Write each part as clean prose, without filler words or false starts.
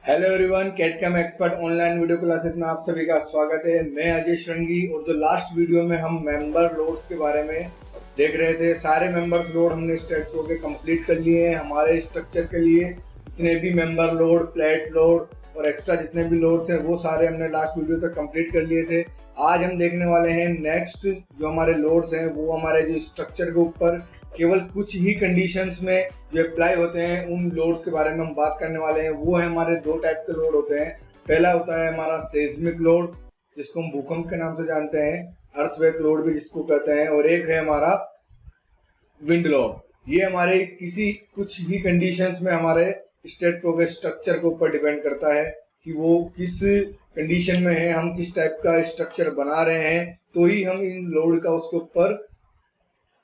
Hello everyone, कैटकम expert online video classes में आप सभी का स्वागत है। मैं अजय श्रृंगी। और जो लास्ट वीडियो में हम मेंबर लोड्स के बारे में देख रहे थे, सारे मेंबर्स लोड हमने स्टार्ट करके कंप्लीट कर लिए हैं। हमारे स्ट्रक्चर के लिए जितने भी मेंबर लोड, प्लेट लोड और एक्स्ट्रा जितने भी लोड्स हैं वो सारे हमने लास्ट वीडियो तक कंप्लीट कर लिए थे। आज हम देखने वाले हैं नेक्स्ट जो हमारे लोड्स हैं वो हमारे जो स्ट्रक्चर के ऊपर केवल कुछ ही कंडीशंस में जो अप्लाई होते हैं उन लोड्स के बारे में हम बात करने वाले हैं। वो है हमारे दो टाइप के लोड होते हैं। पहला होता है हमारा सेस्मिक लोड, जिसको हम भूकंप के नाम से जानते हैं, अर्थक्वेक लोड भी जिसको कहते हैं, और एक है हमारा विंड लोड। ये हमारे किसी कुछ ही कंडीशंस में हमारे स्टेट प्रोग्रेस स्ट्रक्चर के ऊपर डिपेंड करता है कि वो किस कंडीशन में है, हम किस टाइप का स्ट्रक्चर बना रहे हैं, तो ही हम इन लोड का उसके ऊपर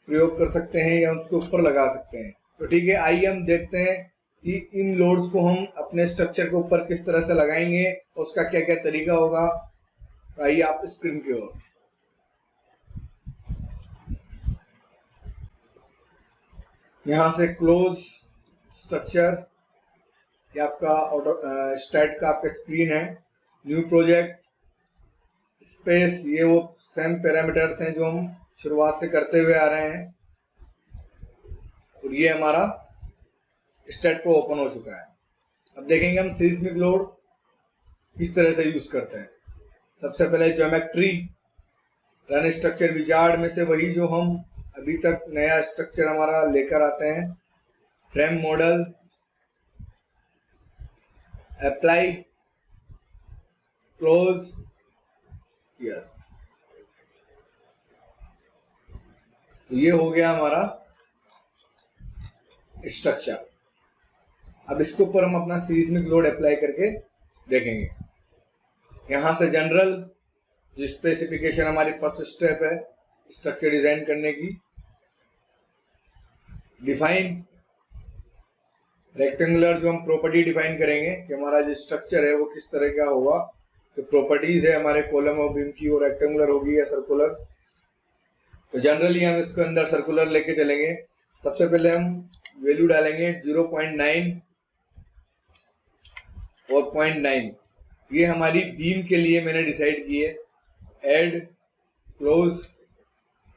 प्रयोग कर सकते हैं या उसके ऊपर लगा सकते हैं। तो ठीक है, आइए हम देखते हैं कि इन लोड्स को हम अपने स्ट्रक्चर के ऊपर किस तरह से लगाएंगे और उसका क्या क्या तरीका होगा। तो आइए आप स्क्रीन की ओर। यहाँ से क्लोज स्ट्रक्चर, ये आपका ऑटो स्टैट का आपका स्क्रीन है। न्यू प्रोजेक्ट, स्पेस, ये वो सेम पैरामीटर्स हैं जो हम शुरुआत से करते हुए आ रहे हैं। और ये हमारा स्टेट को ओपन हो चुका है। अब देखेंगे हम सीस्मिक लोड किस तरह से यूज करते हैं। सबसे पहले ज्योमेट्री, रन स्ट्रक्चर विजार्ड में से वही जो हम अभी तक नया स्ट्रक्चर हमारा लेकर आते हैं। Frame model, apply, close, yes. तो ये हो गया हमारा स्ट्रक्चर। अब इसके ऊपर हम अपना सीस्मिक लोड अप्लाई करके देखेंगे। यहां से जनरल जो स्पेसिफिकेशन, हमारी फर्स्ट स्टेप है स्ट्रक्चर डिजाइन करने की। डिफाइन, रेक्टेंगुलर जो हम प्रॉपर्टी डिफाइन करेंगे कि हमारा जो स्ट्रक्चर है वो किस तरह का होगा। तो प्रॉपर्टीज है हमारे कॉलम और बीम की, वो रेक्टेंगुलर होगी या सर्कुलर। तो जनरली हम इसके अंदर सर्कुलर लेके चलेंगे। सबसे पहले हम वैल्यू डालेंगे 0.9 और 0.9। ये हमारी बीम के लिए मैंने डिसाइड की है। Add, close,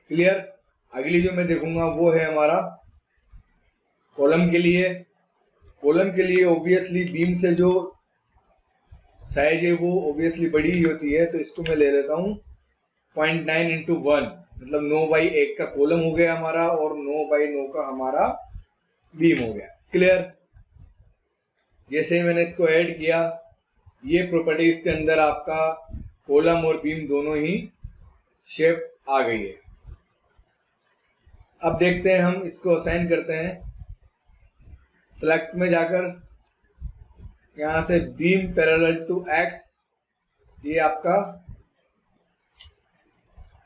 clear. अगली जो मैं देखूंगा वो है हमारा कॉलम के लिए। कॉलम के लिए ऑब्वियसली बीम से जो साइज है वो ऑब्वियसली बड़ी ही होती है, तो इसको मैं ले लेता हूँ 0.9 इंटू 1, मतलब 9/1 का कॉलम हो गया हमारा और 9/9 का हमारा बीम हो गया। क्लियर। जैसे मैंने इसको ऐड किया, ये प्रॉपर्टीज के अंदर आपका कॉलम और बीम दोनों ही शेप आ गई है। अब देखते हैं, हम इसको असाइन करते हैं। सेलेक्ट में जाकर यहां से बीम पैरेलल टू एक्स, ये आपका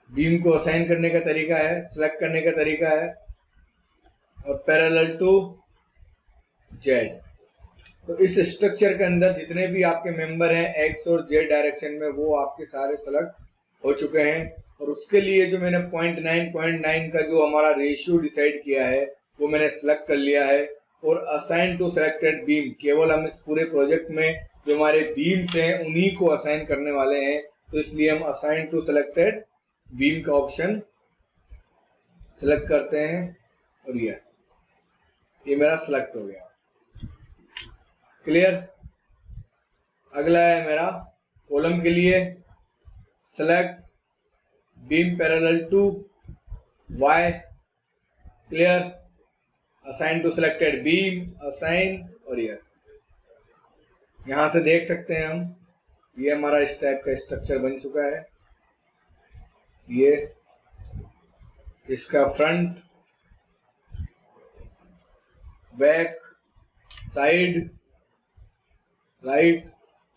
बीम को असाइन करने का तरीका है, सिलेक्ट करने का तरीका है। और पैरेलल टू जेड। तो इस स्ट्रक्चर के अंदर जितने भी आपके मेंबर हैं एक्स और जेड डायरेक्शन में, वो आपके सारे सेलेक्ट हो चुके हैं। और उसके लिए जो मैंने 0.9 का जो हमारा रेशियो डिसाइड किया है वो मैंने सेलेक्ट कर लिया है। और असाइन टू सेलेक्टेड बीम, केवल हम इस पूरे प्रोजेक्ट में जो हमारे बीम्स हैं उन्हीं को असाइन करने वाले हैं, तो इसलिए हम असाइन टू सेलेक्टेड बीम का ऑप्शन सेलेक्ट करते हैं। और ये मेरा सेलेक्ट हो गया। क्लियर। अगला है मेरा कॉलम के लिए। Select beam parallel to Y, clear. Assign to selected beam, assign, और यस। यहां से देख सकते हैं हम, ये हमारा इस टाइप का स्ट्रक्चर बन चुका है। ये इसका front, back, side, right,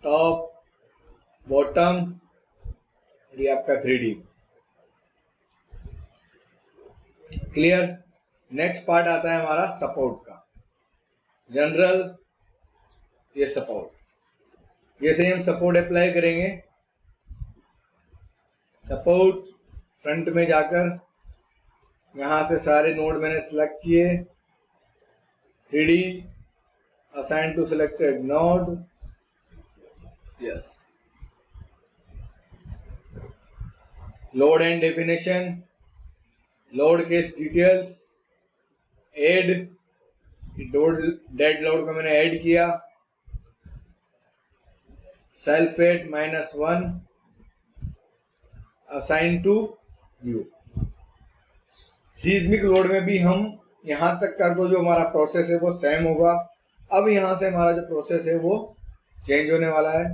top, bottom, ये आपका 3D। क्लियर। नेक्स्ट पार्ट आता है हमारा सपोर्ट का। जनरल, ये सपोर्ट। जैसे हम सपोर्ट अप्लाई करेंगे, सपोर्ट फ्रंट में जाकर यहां से सारे नोड मैंने सिलेक्ट किए। 3D, assign to selected node, yes, load and definition, load case details, add, dead load को मैंने ऐड किया, self weight -1 assign to you. Seismic load में भी हम यहां तक का जो हमारा प्रोसेस है वो सेम होगा। अब यहां से हमारा जो प्रोसेस है वो चेंज होने वाला है।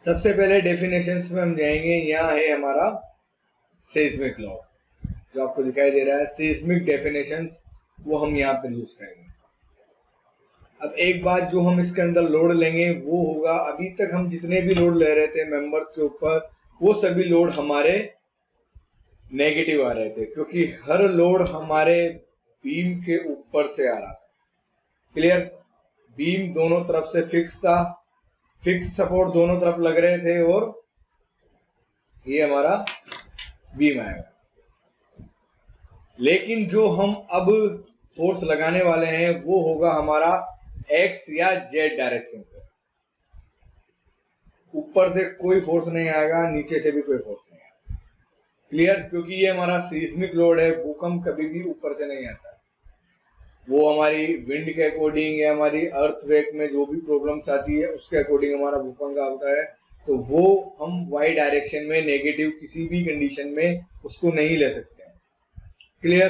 सबसे पहले डेफिनेशंस में हम जाएंगे। यहाँ है हमारा सीस्मिक लोड जो आपको दिखाई दे रहा है, सीस्मिक डेफिनेशन, वो हम यहाँ पर यूज करेंगे। अब एक बात जो हम इसके अंदर लोड लेंगे वो होगा, अभी तक हम जितने भी लोड ले रहे थे मेंबर्स के ऊपर, वो सभी लोड हमारे नेगेटिव आ रहे थे, क्योंकि हर लोड हमारे बीम के ऊपर से आ रहा था। क्लियर? बीम दोनों तरफ से फिक्स था, फिक्स सपोर्ट दोनों तरफ लग रहे थे, और ये हमारा बीम आएगा। लेकिन जो हम अब फोर्स लगाने वाले हैं वो होगा हमारा एक्स या जेड डायरेक्शन पे। ऊपर से कोई फोर्स नहीं आएगा, नीचे से भी कोई फोर्स नहीं आएगा। क्लियर? क्योंकि ये हमारा सीस्मिक लोड है, भूकंप कभी भी ऊपर से नहीं आता। वो हमारी विंड के अकॉर्डिंग या हमारी अर्थक्वेक में जो भी प्रॉब्लम्स आती है उसके अकॉर्डिंग हमारा भूकंप आता है। तो वो हम वाई डायरेक्शन में नेगेटिव किसी भी कंडीशन में उसको नहीं ले सकते हैं। क्लियर?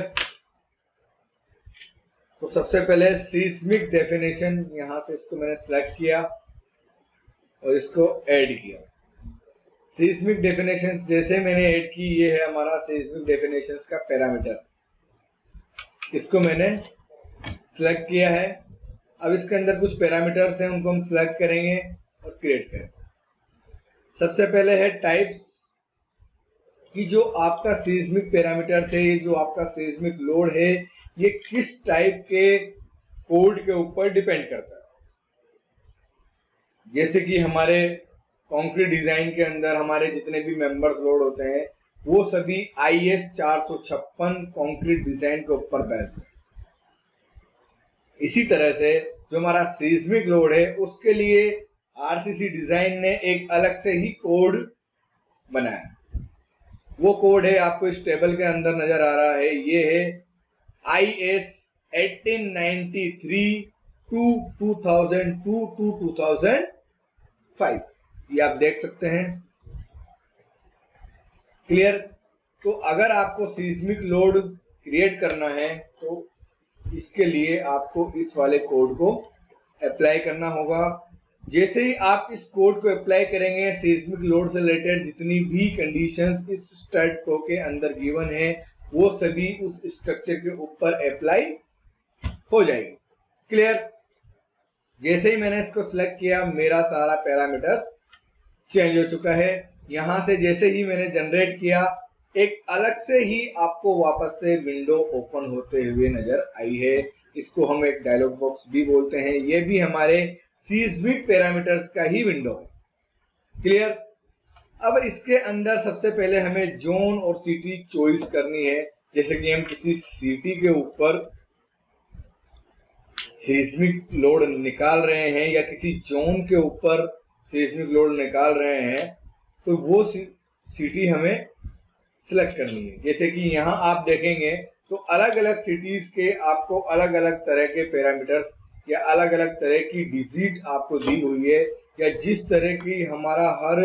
तो सबसे पहले सीस्मिक डेफिनेशन, यहां से इसको मैंने सिलेक्ट किया और इसको ऐड किया। सीस्मिक डेफिनेशन जैसे मैंने ऐड की, ये है हमारा सीस्मिक डेफिनेशन का पैरामीटर। इसको मैंने सिलेक्ट किया है। अब इसके अंदर कुछ पैरामीटर्स हैं, उनको हम सिलेक्ट करेंगे और क्रिएट करेंगे। सबसे पहले है टाइप्स, कि जो आपका सीस्मिक पैरामीटर है, ये जो आपका सीस्मिक लोड है, ये किस टाइप के कोड के ऊपर डिपेंड करता है। जैसे कि हमारे कंक्रीट डिजाइन के अंदर हमारे जितने भी मेंबर्स लोड होते हैं वो सभी IS 456 कंक्रीट डिजाइन के ऊपर बेस्ड है। इसी तरह से जो हमारा सीस्मिक लोड है उसके लिए RCC डिजाइन ने एक अलग से ही कोड बनाया। वो कोड है, आपको इस टेबल के अंदर नजर आ रहा है, ये है IS 1893 to 2002 to 2005। ये आप देख सकते हैं। क्लियर? तो अगर आपको सीस्मिक लोड क्रिएट करना है तो इसके लिए आपको इस वाले कोड को अप्लाई करना होगा। जैसे ही आप इस कोड को अप्लाई करेंगे, सीस्मिक लोड से रिलेटेड जितनी भी कंडीशंस इस स्टैट को के अंदर गिवन है वो सभी उस स्ट्रक्चर के ऊपर अप्लाई हो जाएगी। क्लियर? जैसे ही मैंने इसको सिलेक्ट किया, मेरा सारा पैरामीटर चेंज हो चुका है। यहां से जैसे ही मैंने जनरेट किया, एक अलग से ही आपको वापस से विंडो ओपन होते हुए नजर आई है। इसको हम एक डायलॉग बॉक्स भी बोलते हैं। ये भी हमारे सीस्मिक पैरामीटर्स का ही विंडो है। क्लियर? अब इसके अंदर सबसे पहले हमें जोन और सिटी चॉइस करनी है। जैसे कि हम किसी सिटी के ऊपर सीस्मिक लोड निकाल रहे हैं या किसी जोन के ऊपर सीस्मिक लोड निकाल रहे हैं, तो वो सिटी हमें सिलेक्ट करनी है। जैसे कि यहाँ आप देखेंगे तो अलग अलग सिटीज के आपको अलग अलग तरह के पैरामीटर्स या अलग अलग तरह की डिजिट आपको दी हुई है, या जिस तरह की हमारा हर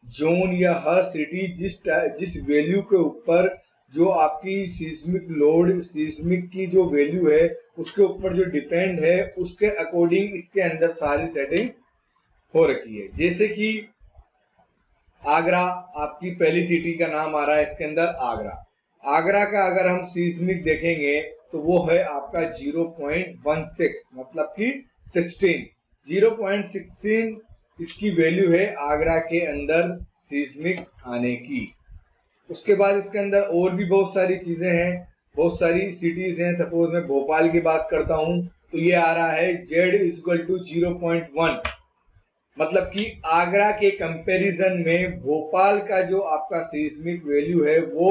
जोन या हर सिटी जिस वैल्यू के ऊपर जो आपकी सीस्मिक लोड, सीस्मिक की जो वैल्यू है उसके ऊपर जो डिपेंड है, उसके अकॉर्डिंग इसके अंदर सारी सेटिंग हो रखी है। जैसे कि आगरा, आपकी पहली सिटी का नाम आ रहा है इसके अंदर आगरा। आगरा का अगर हम सीस्मिक देखेंगे तो वो है आपका 0.16, मतलब कि 16। 0.16 इसकी वैल्यू है आगरा के अंदर सीस्मिक आने की। उसके बाद इसके अंदर और भी बहुत सारी चीजें हैं, बहुत सारी सिटीज हैं। सपोज मैं भोपाल की बात करता हूं तो ये आ रहा है Z=0.1, मतलब कि आगरा के कंपैरिजन में भोपाल का जो आपका सीस्मिक वैल्यू है वो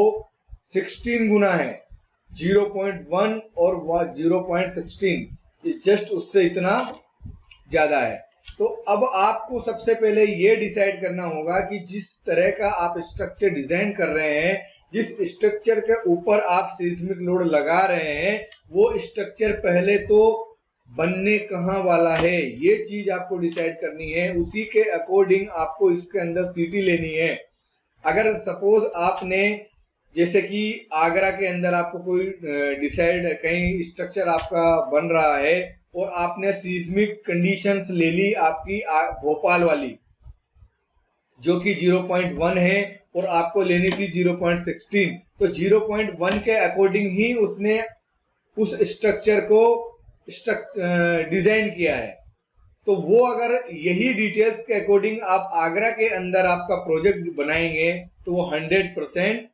16 गुना है। 0.1 और 0.16 जस्ट उससे इतना ज्यादा है। तो अब आपको सबसे पहले ये डिसाइड करना होगा कि जिस तरह का आप स्ट्रक्चर डिजाइन कर रहे हैं, जिस स्ट्रक्चर के ऊपर आप सीस्मिक लोड लगा रहे हैं, वो स्ट्रक्चर पहले तो बनने कहाँ वाला है, ये चीज आपको डिसाइड करनी है। उसी के अकॉर्डिंग आपको इसके अंदर सीटी लेनी है। अगर सपोज आपने जैसे कि आगरा के अंदर आपको कोई डिसाइड कहीं स्ट्रक्चर आपका बन रहा है और आपने सीस्मिक कंडीशंस ले ली आपकी भोपाल वाली जो कि 0.1 है और आपको लेनी थी 0.16, तो 0.1 के अकॉर्डिंग ही उसने उस स्ट्रक्चर को डिजाइन किया है। तो वो अगर यही डिटेल्स के अकॉर्डिंग आप आगरा के अंदर आपका प्रोजेक्ट बनाएंगे तो वो 100%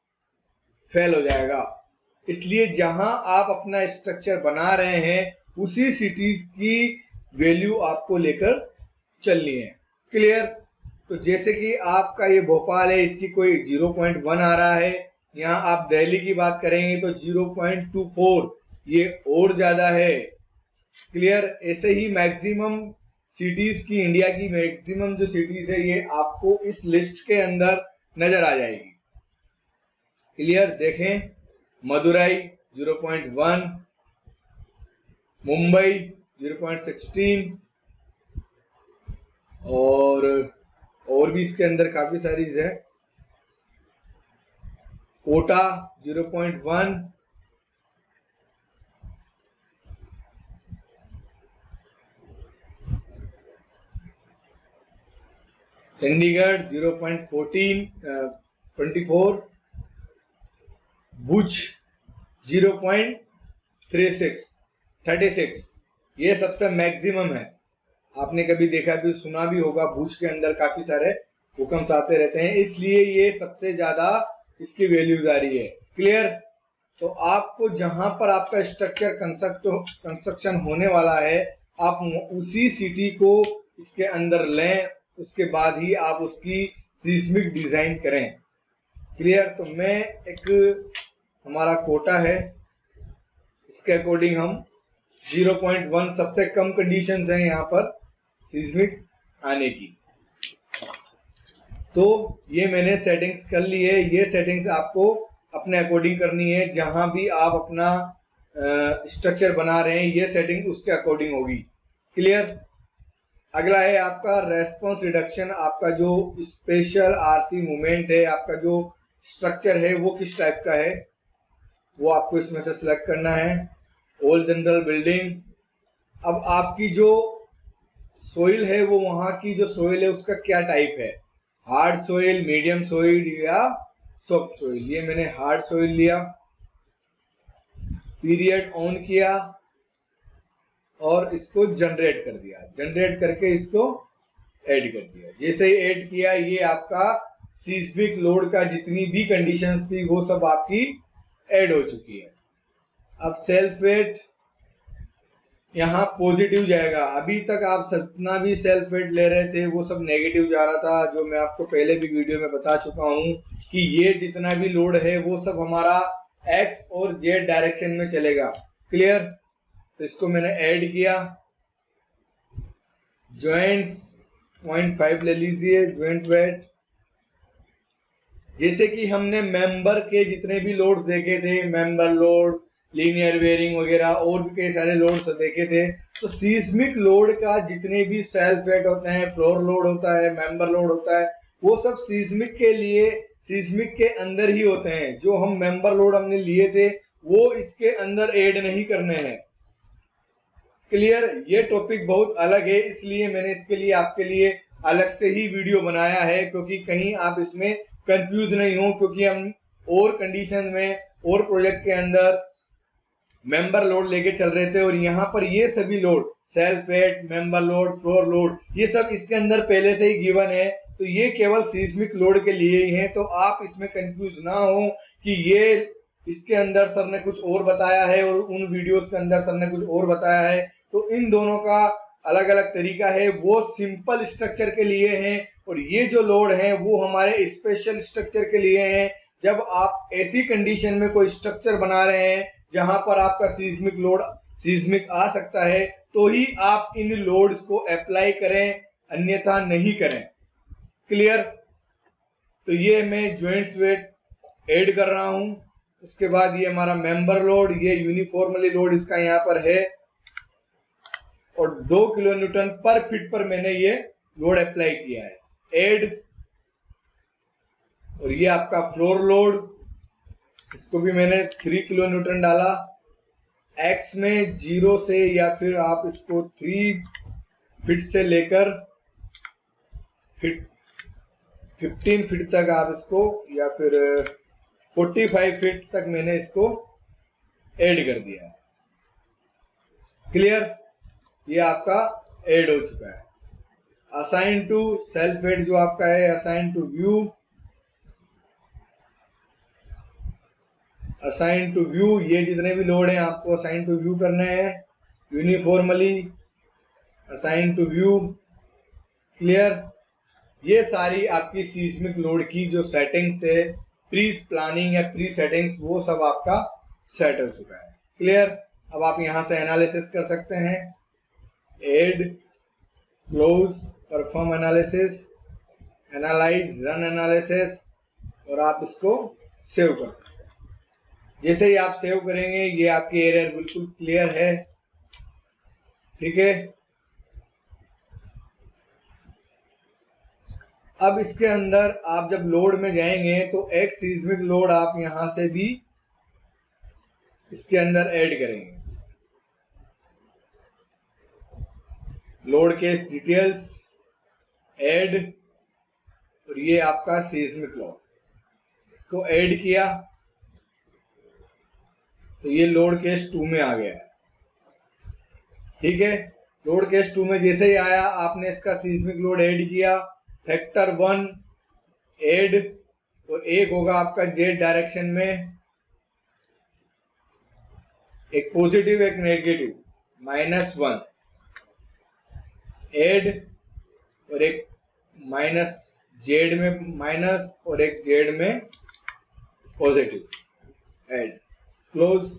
फेल हो जाएगा। इसलिए जहां आप अपना स्ट्रक्चर बना रहे हैं उसी सिटीज की वैल्यू आपको लेकर चलनी है। क्लियर? तो जैसे कि आपका ये भोपाल है, इसकी कोई 0.1 आ रहा है। यहाँ आप दिल्ली की बात करेंगे तो 0.24, ये और ज्यादा है। क्लियर? ऐसे ही मैक्सिमम सिटीज की, इंडिया की मैक्सिमम जो सिटीज है ये आपको इस लिस्ट के अंदर नजर आ जाएगी। क्लियर? देखें, मदुरई 0.1, मुंबई 0.16 और भी इसके अंदर काफी सारी है। कोटा 0.1, चंडीगढ़ 0.24, भुज 0.36, ये सबसे मैक्सिमम है। आपने कभी देखा भी, सुना भी होगा, भुज के अंदर काफी सारे भूकंप आते रहते हैं, इसलिए ये सबसे ज्यादा इसकी वैल्यूज आ रही है। क्लियर? तो आपको जहां पर आपका स्ट्रक्चर कंस्ट्रक्शन होने वाला है, आप उसी सिटी को इसके अंदर लें, उसके बाद ही आप उसकी सीस्मिक डिजाइन करें। क्लियर? तो मैं एक, हमारा कोटा है, इसके अकॉर्डिंग हम 0.1 सबसे कम कंडीशंस हैं यहाँ पर सीस्मिक आने की। तो ये मैंने सेटिंग्स कर ली है। ये सेटिंग्स आपको अपने अकॉर्डिंग करनी है। जहां भी आप अपना स्ट्रक्चर बना रहे हैं, ये सेटिंग उसके अकॉर्डिंग होगी। क्लियर? अगला है आपका रेस्पॉन्स रिडक्शन। आपका जो स्पेशल आरसी मूवमेंट है, आपका जो स्ट्रक्चर है वो किस टाइप का है, वो आपको इसमें से सिलेक्ट करना है। All general building. अब आपकी जो सोइल है, वो वहां की जो सोइल है उसका क्या टाइप है, हार्ड सोइल, मीडियम सोइल या सॉफ्ट सोइल। ये मैंने हार्ड सोइल लिया। पीरियड ऑन किया और इसको जनरेट कर दिया। जनरेट करके इसको ऐड कर दिया। जैसे ही ऐड किया, ये आपका सीस्मिक लोड का जितनी भी कंडीशंस थी वो सब आपकी ऐड हो चुकी है। अब सेल्फ वेट यहाँ पॉजिटिव जाएगा। अभी तक आप जितना भी सेल्फ वेट ले रहे थे वो सब नेगेटिव जा रहा था, जो मैं आपको पहले भी वीडियो में बता चुका हूं कि ये जितना भी लोड है वो सब हमारा एक्स और जेड डायरेक्शन में चलेगा। क्लियर? तो इसको मैंने ऐड किया। ज्वाइंट्स 0.5 ले लीजिए, ज्वाइंट वेट। जैसे कि हमने मेंबर के जितने भी लोड्स देखे थे, मेंबर लोड, लीनियर बेयरिंग वगैरह और भी कई सारे लोड्स देखे थे, तो सीस्मिक लोड का जितने भी सेल्फ वेट होते हैं, फ्लोर लोड होता है, मेंबर लोड होता है, वो सब सीस्मिक के लिए सीस्मिक के अंदर ही होते हैं। जो हम मेंबर लोड हमने लिए थे वो इसके अंदर ऐड नहीं करने हैं। क्लियर? ये टॉपिक बहुत अलग है, इसलिए मैंने इसके लिए आपके लिए अलग से ही वीडियो बनाया है, क्योंकि कहीं आप इसमें कंफ्यूज नहीं हो। क्योंकि हम और कंडीशन में और प्रोजेक्ट के अंदर मेंबर लोड लेके चल रहे थे, और यहाँ पर ये सभी load, self weight, member load, floor load, ये सब इसके अंदर पहले से ही गिवन है। तो ये केवल सीस्मिक लोड के लिए ही है। तो आप इसमें कंफ्यूज ना हो कि ये इसके अंदर सर ने कुछ और बताया है और उन वीडियोस के अंदर सर ने कुछ और बताया है। तो इन दोनों का अलग अलग तरीका है। वो सिंपल स्ट्रक्चर के लिए हैं और ये जो लोड है वो हमारे स्पेशल स्ट्रक्चर के लिए हैं। जब आप ऐसी कंडीशन में कोई स्ट्रक्चर बना रहे हैं जहां पर आपका सीस्मिक आ सकता है तो ही आप इन लोड्स को अप्लाई करें, अन्यथा नहीं करें। क्लियर? तो ये मैं जॉइंट्स वेट ऐड कर रहा हूं। उसके बाद ये हमारा मेंबर लोड, ये यूनिफॉर्मली लोड इसका यहां पर है और 2 किलो न्यूटन पर फीट पर मैंने ये लोड अप्लाई किया है। ऐड, और ये आपका फ्लोर लोड, इसको भी मैंने 3 किलो न्यूटन डाला। एक्स में 0 से या फिर आप इसको 3 फीट से लेकर 15 फीट तक आप इसको, या फिर 45 फीट तक मैंने इसको ऐड कर दिया है। क्लियर? ये आपका ऐड हो चुका है। असाइन टू सेल्फ ऐड जो आपका है, assign to view, assign to view, ये जितने भी लोड हैं आपको असाइन टू व्यू करने हैं। Uniformly assign to view. Clear? ये सारी आपकी सीस्मिक लोड की जो सेटिंग्स है, प्री प्लानिंग या प्री सेटिंग्स, वो सब आपका सेट हो चुका है। क्लियर? अब आप यहां से एनालिसिस कर सकते हैं। Add, close, perform analysis, analyse, run analysis, और आप इसको सेव कर सकते हैं। जैसे ही आप सेव करेंगे ये आपकी एरर बिल्कुल क्लियर है। ठीक है? अब इसके अंदर आप जब लोड में जाएंगे तो एक सीस्मिक लोड आप यहां से भी इसके अंदर ऐड करेंगे। लोड केस डिटेल्स, ऐड, और ये आपका सीस्मिक लोड, इसको ऐड किया तो ये लोड केस 2 में आ गया है। ठीक है? लोड केस 2 में जैसे ही आया, आपने इसका सीस्मिक लोड ऐड किया, फैक्टर 1 ऐड, तो एक होगा आपका जेड डायरेक्शन में, एक पॉजिटिव एक नेगेटिव, -1 ऐड, और एक माइनस जेड में माइनस और एक जेड में पॉजिटिव, ऐड, क्लोज।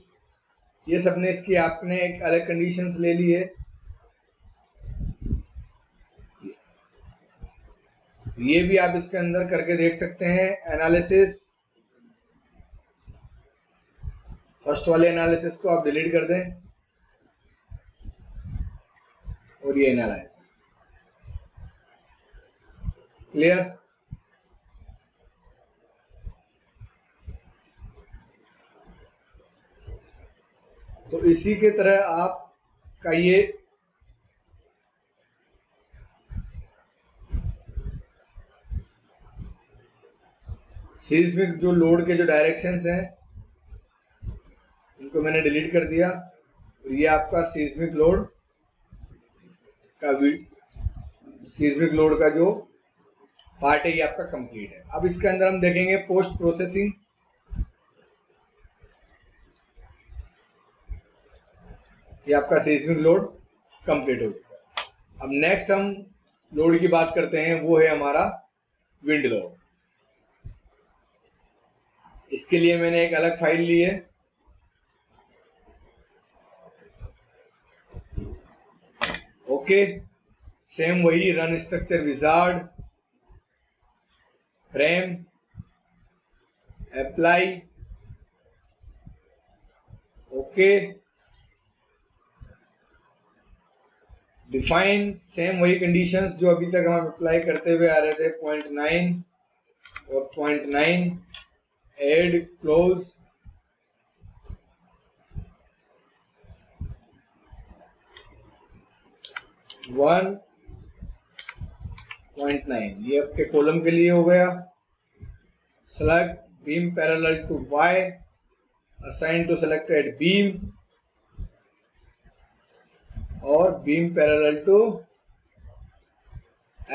ये सबने इसकी आपने एक अलग कंडीशंस ले ली है। ये भी आप इसके अंदर करके देख सकते हैं। एनालिसिस, फर्स्ट वाले एनालिसिस को आप डिलीट कर दें और ये एनालाइज। क्लियर? तो इसी के तरह आपका ये सीस्मिक जो लोड के जो डायरेक्शंस हैं इनको मैंने डिलीट कर दिया, और ये आपका सीस्मिक लोड का सीस्मिक लोड का जो पार्ट है ये आपका कंप्लीट है। अब इसके अंदर हम देखेंगे पोस्ट प्रोसेसिंग। ये आपका सीस्मिक लोड कंप्लीट हो गया। अब नेक्स्ट हम लोड की बात करते हैं, वो है हमारा विंड लोड। इसके लिए मैंने एक अलग फाइल ली है। ओके, सेम वही, run structure wizard, frame, apply, okay, define, same वही कंडीशंस जो अभी तक हम अप्लाई करते हुए आ रहे थे, 0.9 और 0.9, ऐड, क्लोज, वन 0.9, ये आपके कॉलम के लिए हो गया। Select beam parallel to Y, assign to selected beam, और बीम पैरेलल टू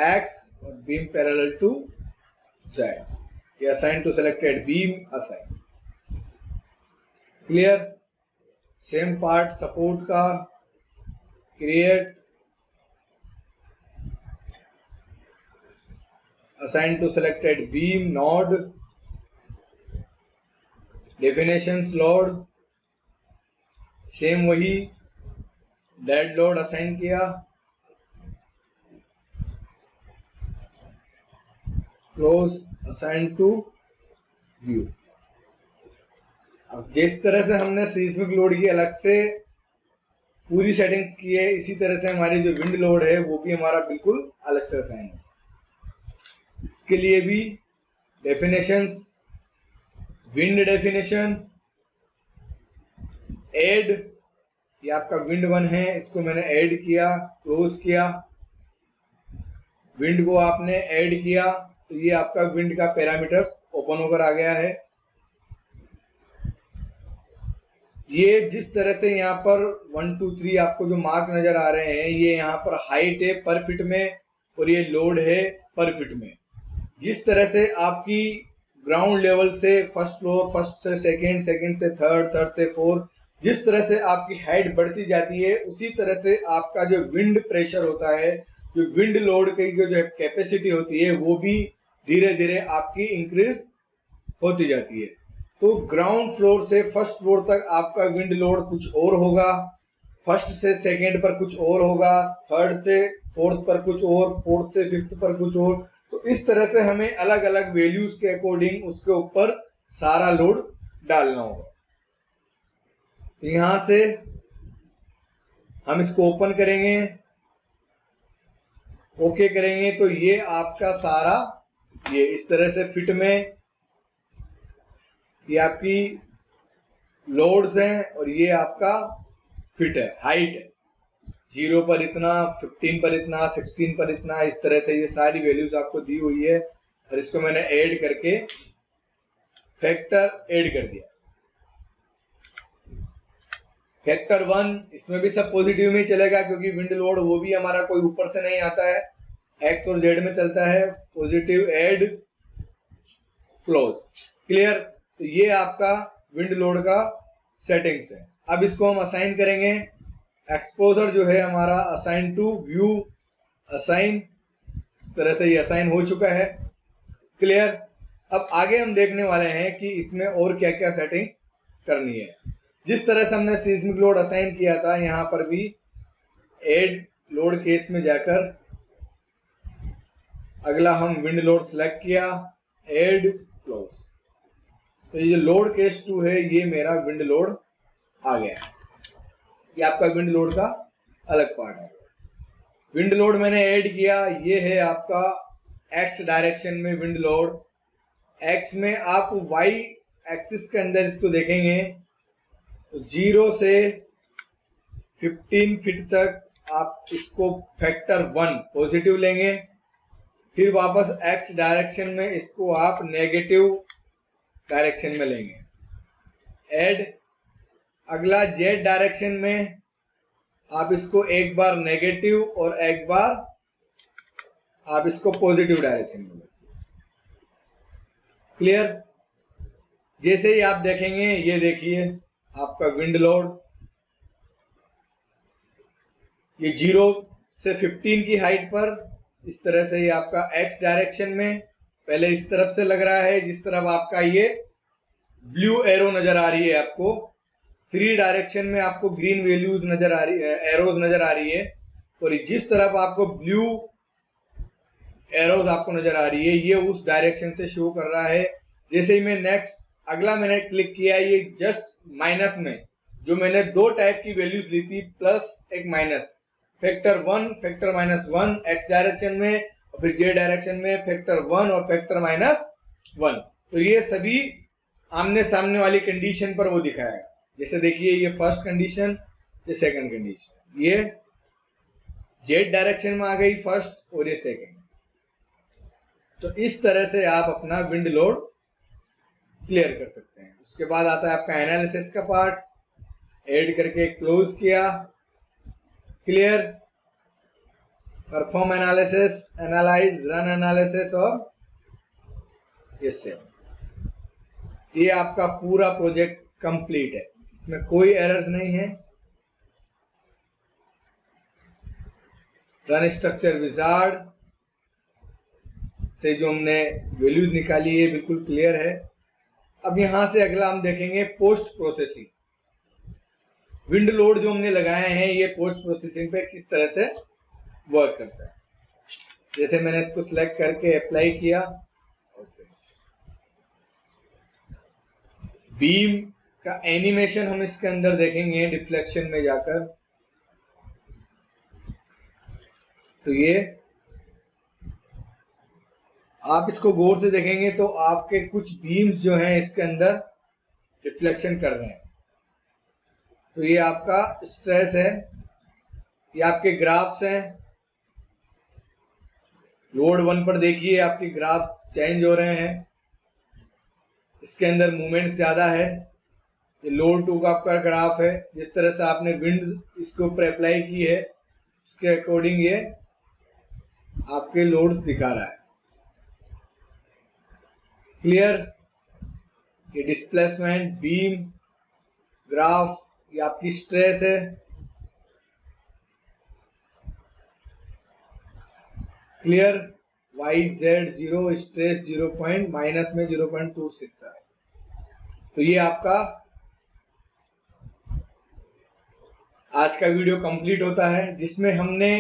एक्स और बीम पैरेलल टू जेड। ये assign to selected beam, assign. Clear? Same part support का, create, assign to selected beam node, definitions load, same वही, dead load assign किया, close assign to view. अब जिस तरह से हमने सीस्मिक लोड की अलग से पूरी सेटिंग्स की है, इसी तरह से हमारी जो विंड लोड है वो भी हमारा बिल्कुल अलग से असाइन है। इसके लिए भी डेफिनेशंस, विंड डेफिनेशन, ऐड, ये आपका विंड 1 है, इसको मैंने ऐड किया, क्लोज किया, विंड को आपने ऐड किया तो ये आपका विंड का पैरामीटर्स ओपन होकर आ गया है। ये जिस तरह से यहाँ पर 1 2 3 आपको जो मार्क नजर आ रहे हैं, ये यहाँ पर हाइट है पर फीट में और ये लोड है पर फीट में। जिस तरह से आपकी ग्राउंड लेवल से फर्स्ट फ्लोर, फर्स्ट से सेकंड, सेकंड से थर्ड, थर्ड से फोर्थ, जिस तरह से आपकी हाइट बढ़ती जाती है, उसी तरह से आपका जो विंड प्रेशर होता है, जो विंड लोड की जो कैपेसिटी होती है, वो भी धीरे धीरे आपकी इंक्रीज होती जाती है। तो ग्राउंड फ्लोर से फर्स्ट फ्लोर तक आपका विंड लोड कुछ और होगा, फर्स्ट से सेकंड पर कुछ और होगा, थर्ड से फोर्थ पर कुछ और, फोर्थ से फिफ्थ पर कुछ और। तो इस तरह से हमें अलग अलग वैल्यूज के अकॉर्डिंग उसके ऊपर सारा लोड डालना होगा। तो यहां से हम इसको ओपन करेंगे, ओके करेंगे, तो ये आपका सारा ये इस तरह से फिट में ये आपकी लोड्स हैं और ये आपका फिट है, हाइट है, 0 पर इतना, 15 पर इतना, 16 पर इतना, इस तरह से ये सारी वैल्यूज आपको दी हुई है। और इसको मैंने ऐड करके फैक्टर ऐड कर दिया, फैक्टर 1, इसमें भी सब पॉजिटिव में ही चलेगा क्योंकि विंड लोड वो भी हमारा कोई ऊपर से नहीं आता है, एक्स और जेड में चलता है, पॉजिटिव ऐड क्लोज, क्लियर। तो ये आपका विंड लोड का सेटिंग्स है। अब इसको हम असाइन करेंगे, एक्सपोजर जो है हमारा असाइन टू व्यू असाइन, इस तरह से ये असाइन हो चुका है, क्लियर। अब आगे हम देखने वाले हैं कि इसमें और क्या क्या सेटिंग्स करनी है। जिस तरह से हमने सीस्मिक लोड असाइन किया था, यहां पर भी ऐड लोड केस में जाकर अगला हम विंड लोड सेलेक्ट किया, ऐड क्लोज। तो ये लोड केस 2 है, ये मेरा विंड लोड आ गया है। ये आपका विंड लोड का अलग पार्ट है। विंड लोड मैंने ऐड किया, ये है आपका एक्स डायरेक्शन में विंड लोड। एक्स में आप वाई एक्सिस के अंदर इसको देखेंगे तो 0 से 15 फीट तक आप इसको फैक्टर 1 पॉजिटिव लेंगे, फिर वापस एक्स डायरेक्शन में इसको आप नेगेटिव डायरेक्शन में लेंगे, ऐड। अगला जेड डायरेक्शन में आप इसको एक बार नेगेटिव और एक बार आप इसको पॉजिटिव डायरेक्शन में लेंगे, क्लियर। जैसे ही आप देखेंगे, ये देखिए आपका विंड लोड ये 0 से 15 की हाइट पर इस तरह से ये आपका एक्स डायरेक्शन में पहले इस तरफ से लग रहा है, जिस तरफ आपका ये ब्लू एरो नजर आ रही है आपको, 3 डायरेक्शन में आपको ग्रीन वैल्यूज नजर आ रही है, एरोज नजर आ रही है, और जिस तरफ आपको ब्लू एरोज आपको नजर आ रही है, ये उस डायरेक्शन से शो कर रहा है। जैसे ही मैं नेक्स्ट अगला मैंने क्लिक किया, ये जस्ट माइनस में जो मैंने 2 टाइप की वैल्यूज ली थी, प्लस एक minus, factor 1 factor -1 x direction में, और फिर जे डायरेक्शन में फैक्टर 1 और फैक्टर -1। तो ये सभी आमने सामने वाली कंडीशन पर वो दिखाएगा। जैसे देखिए ये फर्स्ट कंडीशन, ये सेकंड कंडीशन, ये जेड डायरेक्शन में आ गई फर्स्ट और ये सेकंड। तो इस तरह से आप अपना विंड लोड क्लियर कर सकते हैं। उसके बाद आता है आपका एनालिसिस का पार्ट, ऐड करके क्लोज किया, clear. Perform analysis, analyse, run analysis और यस सेव। ये आपका पूरा प्रोजेक्ट कंप्लीट है, इसमें कोई एरर्स नहीं है। रन स्ट्रक्चर विजार्ड से जो हमने वैल्यूज निकाली है बिल्कुल क्लियर है। अब यहां से अगला हम देखेंगे पोस्ट प्रोसेसिंग। विंड लोड जो हमने लगाए हैं ये पोस्ट प्रोसेसिंग पे किस तरह से वर्क करता है। जैसे मैंने इसको सिलेक्ट करके अप्लाई किया, बीम का एनिमेशन हम इसके अंदर देखेंगे डिफ्लेक्शन में जाकर। तो ये आप इसको गौर से देखेंगे तो आपके कुछ बीम्स जो हैं इसके अंदर रिफ्लेक्शन कर रहे हैं। तो ये आपका स्ट्रेस है, ये आपके ग्राफ्स हैं। लोड 1 पर देखिए आपके ग्राफ चेंज हो रहे हैं, इसके अंदर मूवमेंट ज्यादा है। ये लोड 2 का आपका ग्राफ है, जिस तरह से आपने विंड इसके ऊपर अप्लाई की है उसके अकॉर्डिंग ये आपके लोड्स दिखा रहा है। क्लियर? ये डिस्प्लेसमेंट, बीम, ग्राफ, ये आपकी स्ट्रेस है। क्लियर? YZ0 स्ट्रेस 0 माइनस में 0.26 है। तो ये आपका आज का वीडियो कंप्लीट होता है, जिसमें हमने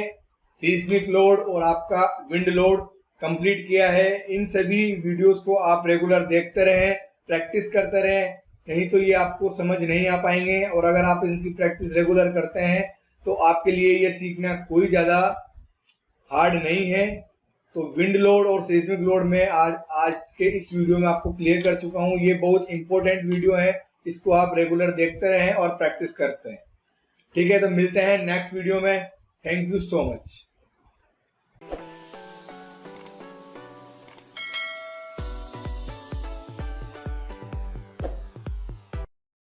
सीस्मिक लोड और आपका विंड लोड कंप्लीट किया है। इन सभी वीडियोस को आप रेगुलर देखते रहें, प्रैक्टिस करते रहें, नहीं तो ये आपको समझ नहीं आ पाएंगे। और अगर आप इनकी प्रैक्टिस रेगुलर करते हैं तो आपके लिए ये सीखना कोई ज़्यादा हार्ड नहीं है। तो विंड लोड और सीस्मिक लोड में आज के इस वीडियो में आपको क्लियर कर चुका हूँ। ये बहुत इंपॉर्टेंट वीडियो है, इसको आप रेगुलर देखते रहें और प्रैक्टिस करते हैं। ठीक है, तो मिलते हैं नेक्स्ट वीडियो में। Thank you so much.